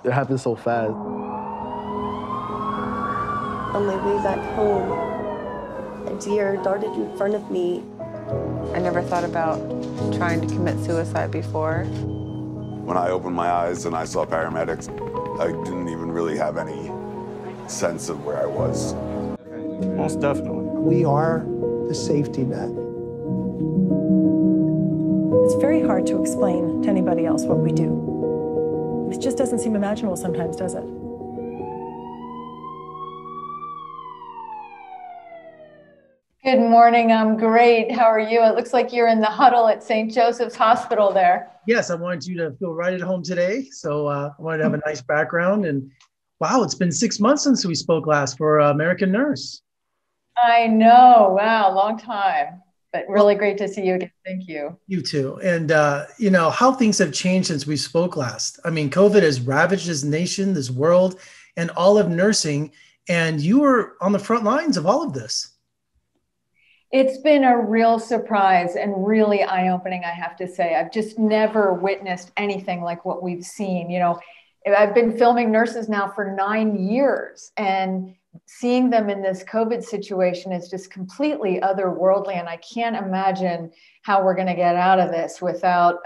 It happened so fast. On my way back home, a deer darted in front of me. I never thought about trying to commit suicide before. When I opened my eyes and I saw paramedics, I didn't even really have any sense of where I was. Most definitely. We are the safety net. It's very hard to explain to anybody else what we do. It just doesn't seem imaginable sometimes, does it? Good morning, I'm great. How are you? It looks like you're in the huddle at St. Joseph's Hospital there. Yes, I wanted you to feel right at home today. So I wanted to have a nice background. And wow, it's been 6 months since we spoke last for American Nurse. I know, wow, long time, but really great to see you again. Thank you. You too. And you know, how things have changed since we spoke last. I mean, COVID has ravaged this nation, this world, and all of nursing. And you were on the front lines of all of this. It's been a real surprise and really eye-opening, I have to say. I've just never witnessed anything like what we've seen. You know, I've been filming nurses now for 9 years, and seeing them in this COVID situation is just completely otherworldly. And I can't imagine how we're going to get out of this without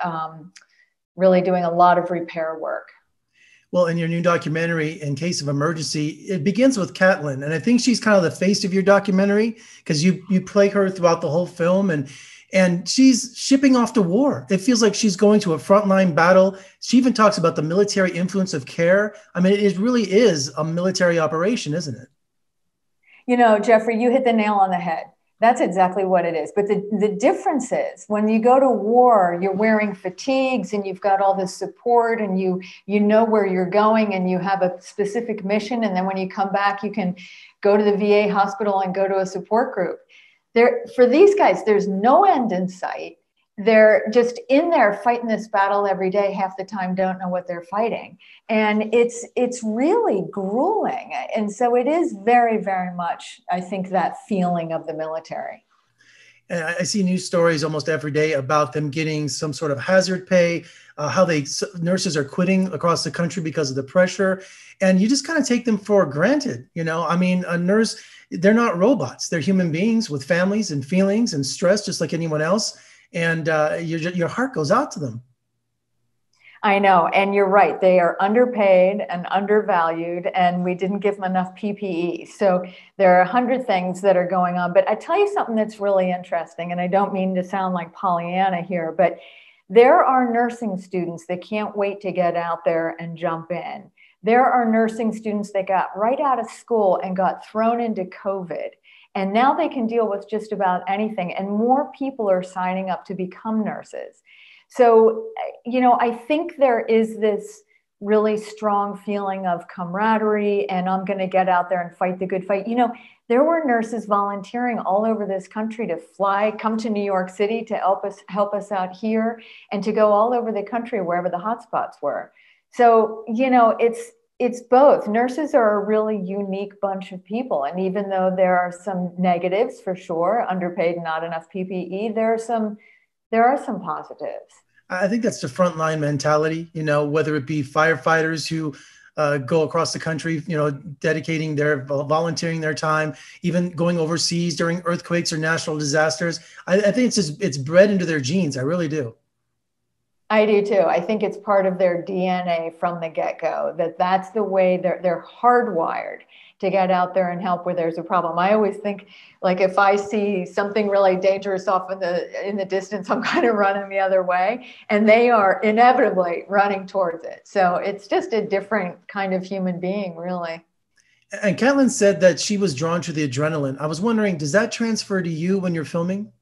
really doing a lot of repair work. Well, in your new documentary, In Case of Emergency, it begins with Carolyn. And I think she's kind of the face of your documentary because you play her throughout the whole film, and she's shipping off to war. It feels like she's going to a frontline battle. She even talks about the military influence of care. I mean, it really is a military operation, isn't it? You know, Jeffrey, you hit the nail on the head. That's exactly what it is. But the difference is when you go to war, you're wearing fatigues and you've got all this support and you know where you're going and you have a specific mission. And then when you come back, you can go to the VA hospital and go to a support group. For these guys, there's no end in sight. They're just in there fighting this battle every day, half the time don't know what they're fighting. And it's really grueling. And so it is very, very much, I think, that feeling of the military. And I see news stories almost every day about them getting some sort of hazard pay, how nurses are quitting across the country because of the pressure. And you just kind of take them for granted. You know, I mean, a nurse, they're not robots. They're human beings with families and feelings and stress, just like anyone else. And your heart goes out to them. I know. And you're right. They are underpaid and undervalued, and we didn't give them enough PPE. So there are 100 things that are going on. But I tell you something that's really interesting, and I don't mean to sound like Pollyanna here, but there are nursing students that can't wait to get out there and jump in. There are nursing students that got right out of school and got thrown into COVID. And now they can deal with just about anything. And more people are signing up to become nurses. So, you know, I think there is this really strong feeling of camaraderie and I'm going to get out there and fight the good fight. You know, there were nurses volunteering all over this country to come to New York City to help us out here and to go all over the country, wherever the hotspots were. So, you know, it's both. Nurses are a really unique bunch of people. And even though there are some negatives for sure, underpaid, not enough PPE, there are some positives. I think that's the frontline mentality, you know, whether it be firefighters who go across the country, you know, volunteering their time, even going overseas during earthquakes or natural disasters. I think it's bred into their genes. I really do. I do too. I think it's part of their DNA from the get-go, that's the way they're hardwired to get out there and help where there's a problem. I always think, like, if I see something really dangerous off in the distance, I'm kind of running the other way, and they are inevitably running towards it. So it's just a different kind of human being, really. And Carolyn said that she was drawn to the adrenaline. I was wondering, does that transfer to you when you're filming?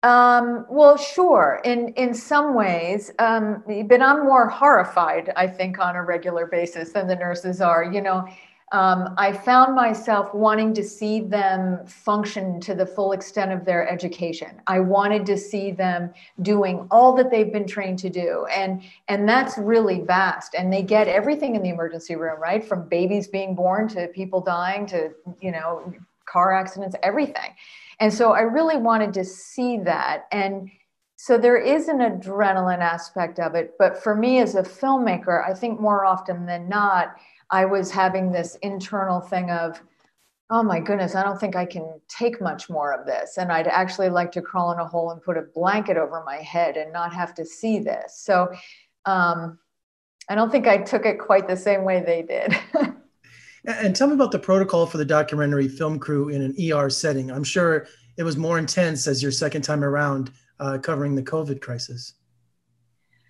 Well, sure, in some ways, but I'm more horrified, I think, on a regular basis than the nurses are. You know, I found myself wanting to see them function to the full extent of their education. I wanted to see them doing all that they've been trained to do. And that's really vast. And they get everything in the emergency room, right? From babies being born to people dying to, you know, car accidents, everything. And so I really wanted to see that. And So there is an adrenaline aspect of it, but for me as a filmmaker, I think more often than not, I was having this internal thing of, oh my goodness, I don't think I can take much more of this. And I'd actually like to crawl in a hole and put a blanket over my head and not have to see this. So I don't think I took it quite the same way they did. And tell me about the protocol for the documentary film crew in an ER setting. I'm sure it was more intense as your second time around covering the COVID crisis.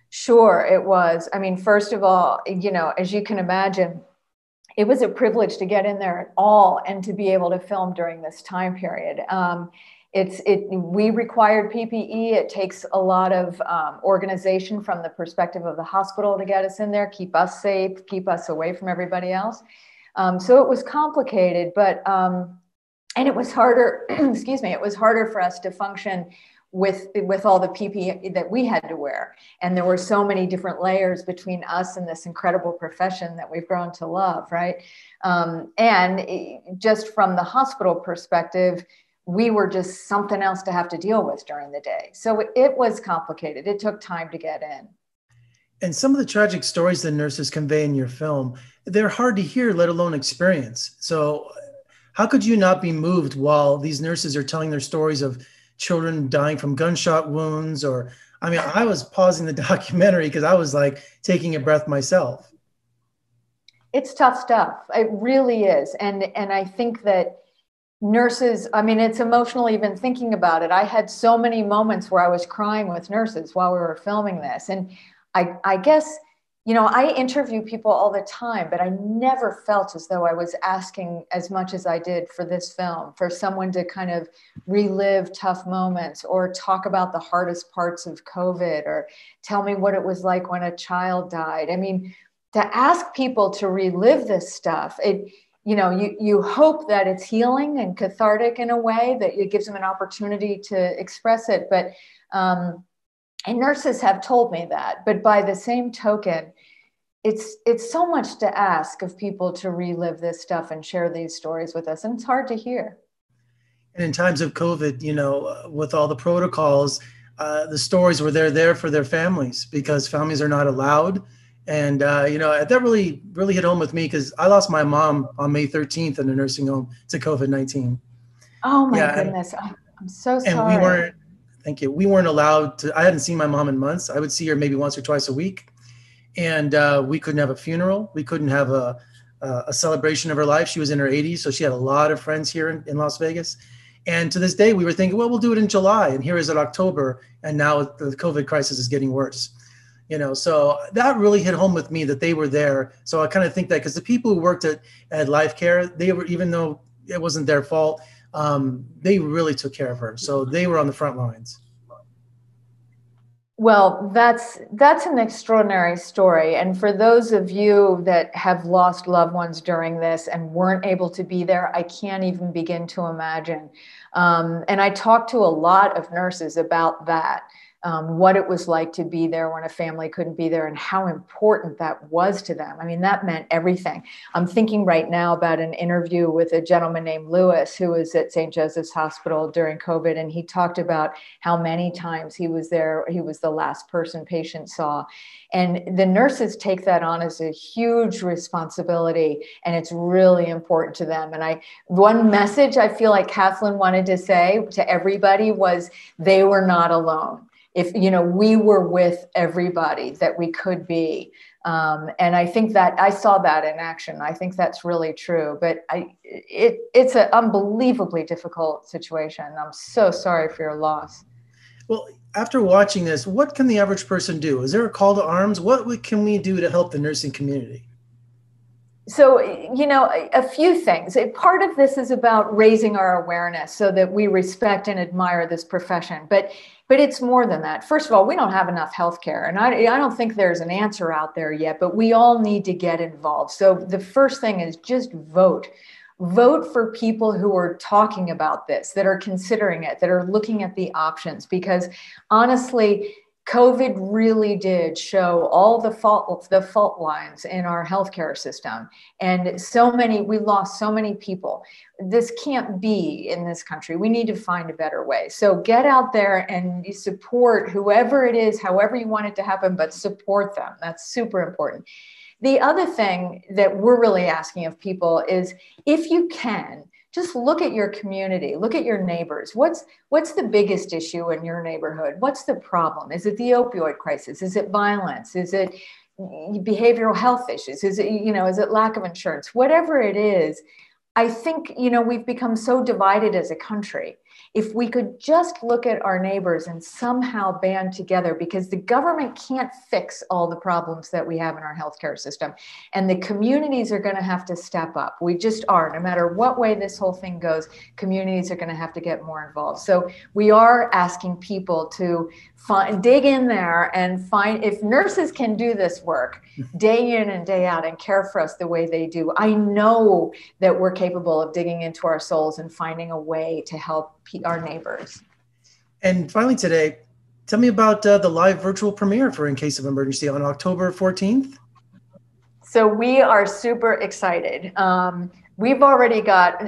Sure, it was. I mean, first of all, as you can imagine, it was a privilege to get in there at all and to be able to film during this time period. We required PPE. It takes a lot of organization from the perspective of the hospital to get us in there, keep us safe, keep us away from everybody else. So it was complicated, but and it was harder. Excuse me. It was harder for us to function with all the PPE that we had to wear. And there were so many different layers between us and this incredible profession that we've grown to love, right? Just from the hospital perspective, we were just something else to have to deal with during the day. So it was complicated. It took time to get in. And some of the tragic stories the nurses convey in your film, they're hard to hear, let alone experience. So how could you not be moved while these nurses are telling their stories of children dying from gunshot wounds? Or, I mean, I was pausing the documentary because I was like taking a breath myself. It's tough stuff. It really is. And I think that nurses, I mean, it's emotional even thinking about it. I had so many moments where I was crying with nurses while we were filming this. And I guess, I interview people all the time, but I never felt as though I was asking as much as I did for this film, for someone to kind of relive tough moments or talk about the hardest parts of COVID or tell me what it was like when a child died. I mean, to ask people to relive this stuff, you hope that it's healing and cathartic in a way, that it gives them an opportunity to express it. But and nurses have told me that, but by the same token, it's so much to ask of people to relive this stuff and share these stories with us. And it's hard to hear. And in times of COVID, with all the protocols, the stories were there for their families because families are not allowed. And, that really, really hit home with me because I lost my mom on May 13th in a nursing home to COVID-19. Oh my goodness. I'm so sorry. Thank you. We weren't allowed to, I hadn't seen my mom in months. I would see her maybe once or twice a week. And we couldn't have a funeral. We couldn't have a celebration of her life. She was in her 80s, so she had a lot of friends here in Las Vegas. And to this day, we were thinking, well, we'll do it in July. And here is it October. And now the COVID crisis is getting worse. So that really hit home with me that they were there. So I kind of think that because the people who worked at Life Care, they were, even though it wasn't their fault, they really took care of her. So they were on the front lines. Well, that's an extraordinary story. And for those of you that have lost loved ones during this and weren't able to be there, I can't even begin to imagine. And I talked to a lot of nurses about that. What it was like to be there when a family couldn't be there and how important that was to them. I mean, that meant everything. I'm thinking right now about an interview with a gentleman named Lewis, who was at St. Joseph's Hospital during COVID. And he talked about how many times he was there. He was the last person patients saw. And the nurses take that on as a huge responsibility, and it's really important to them. And one message I feel like Kathleen wanted to say to everybody was they were not alone. If, we were with everybody that we could be. And I think that I saw that in action. I think that's really true, but it's an unbelievably difficult situation. I'm so sorry for your loss. Well, after watching this, what can the average person do? Is there a call to arms? What can we do to help the nursing community? So, a few things. Part of this is about raising our awareness so that we respect and admire this profession. But it's more than that. First of all, we don't have enough healthcare, and I don't think there's an answer out there yet, but we all need to get involved. So the first thing is just vote. Vote for people who are talking about this, that are considering it, that are looking at the options, because honestly, COVID really did show all the fault lines in our healthcare system. And we lost so many people. This can't be in this country. We need to find a better way. So get out there and you support whoever it is, however you want it to happen, but support them. That's super important. The other thing that we're really asking of people is, if you can, just look at your community, look at your neighbors. What's the biggest issue in your neighborhood? What's the problem? Is it the opioid crisis? Is it violence? Is it behavioral health issues? Is it lack of insurance? Whatever it is, I think, we've become so divided as a country. If we could just look at our neighbors and somehow band together, because the government can't fix all the problems that we have in our healthcare system, and the communities are going to have to step up. We just are. No matter what way this whole thing goes, communities are going to have to get more involved. So we are asking people to dig in there and find, if nurses can do this work day in and day out and care for us the way they do, I know that we're capable of digging into our souls and finding a way to help our neighbors. And finally today, tell me about the live virtual premiere for In Case of Emergency on October 14th. So we are super excited. We've already got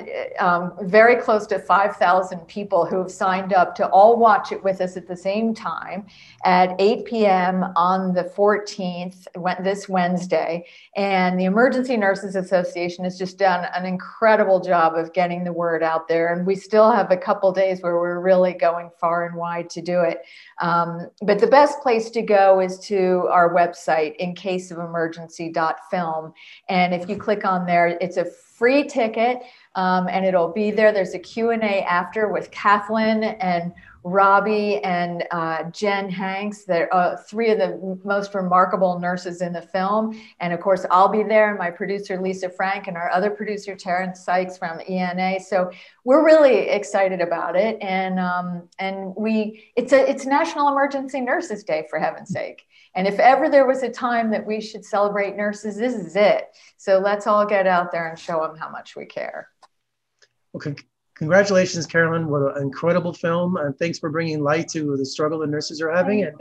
very close to 5,000 people who have signed up to all watch it with us at the same time at 8 p.m. on the 14th, this Wednesday. And the Emergency Nurses Association has just done an incredible job of getting the word out there. And we still have a couple days where we're really going far and wide to do it. But the best place to go is to our website, incaseofemergency.film. And if you click on there, it's a free ticket, and it'll be there. There's a Q&A after with Kathleen and Robbie and Jen Hanks. They're three of the most remarkable nurses in the film. And of course, I'll be there, and my producer, Lisa Frank, and our other producer, Terrence Sykes from ENA. So we're really excited about it. And it's National Emergency Nurses Day, for heaven's sake. And if ever there was a time that we should celebrate nurses, this is it. So let's all get out there and show them how much we care. Okay. Congratulations, Carolyn. What an incredible film. And thanks for bringing light to the struggle the nurses are having. And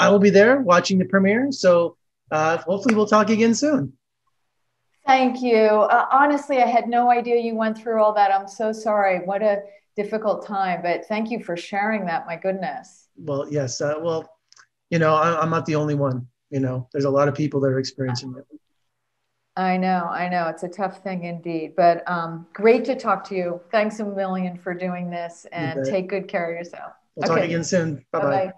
I will be there watching the premiere. So hopefully we'll talk again soon. Thank you. Honestly, I had no idea you went through all that. I'm so sorry. What a difficult time. But thank you for sharing that. My goodness. Well, yes. I'm not the only one. There's a lot of people that are experiencing it. I know. It's a tough thing indeed, but great to talk to you. Thanks a million for doing this, and take good care of yourself. We'll talk again soon. Bye-bye.